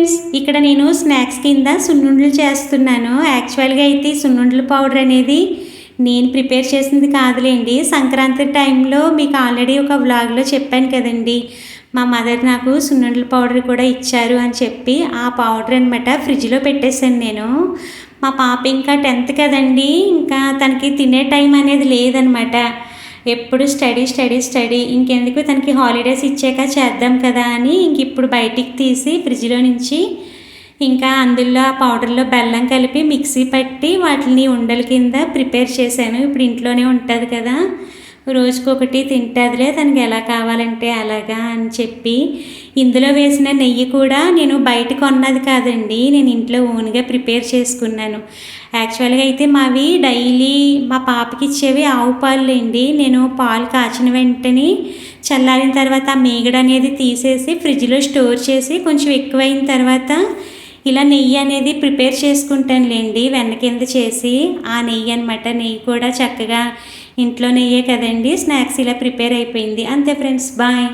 Friends, ఇక్కడ నేను snacks కింద సున్నుండలు చేస్తున్నాను. యాక్చువల్గా అయితే ఈ సున్నుండల పౌడర్ అనేది నేను ప్రిపేర్ చేసింది కాదులేండి. సంక్రాంతి టైంలో మీకు ఆల్రెడీ ఒక వ్లాగ్లో చెప్పాను కదండి, మా మదర్ నాకు సున్నుండల పౌడర్ కూడా ఇచ్చారు అని చెప్పి. ఆ పౌడర్ అనమాట ఫ్రిడ్జ్లో పెట్టేశాను నేను. మా పాప ఇంకా 10th కదండి, ఇంకా తనకి తినే టైం అనేది లేదనమాట. ఎప్పుడు స్టడీ స్టడీ స్టడీ, ఇంకెందుకు తనకి హాలిడేస్ ఇచ్చాక చేద్దాం కదా అని ఇంక ఇప్పుడు బయటికి తీసి ఫ్రిడ్జ్లో నుంచి ఇంకా అందులో ఆ పౌడర్లో బెల్లం కలిపి మిక్సీ పట్టి వాటిని ఉండల కింద ప్రిపేర్ చేశాను. ఇప్పుడు ఇంట్లోనే ఉంటుంది కదా, రోజుకొకటి తింటుందిలే, తనకి ఎలా కావాలంటే అలాగా అని చెప్పి. ఇందులో వేసిన నెయ్యి కూడా నేను బయట కొన్నది కాదండి, నేను ఇంట్లో ఓన్గా ప్రిపేర్ చేసుకున్నాను. యాక్చువల్గా అయితే మావి డైలీ మా పాపకి ఇచ్చేవి ఆవు పాలులేండి. నేను పాలు కాచిన వెంటనే చల్లారిన తర్వాత ఆ మీగడ అనేది తీసేసి ఫ్రిడ్జ్లో స్టోర్ చేసి కొంచెం ఎక్కువైన తర్వాత ఇలా నెయ్యి అనేది ప్రిపేర్ చేసుకుంటానులేండి, వెన్న కింద చేసి. ఆ నెయ్యి అనమాట. నెయ్యి కూడా చక్కగా ఇంట్లో నెయ్యే కదండి, స్నాక్స్ ఇలా ప్రిపేర్ అయిపోయింది. అంతే ఫ్రెండ్స్, బాయ్.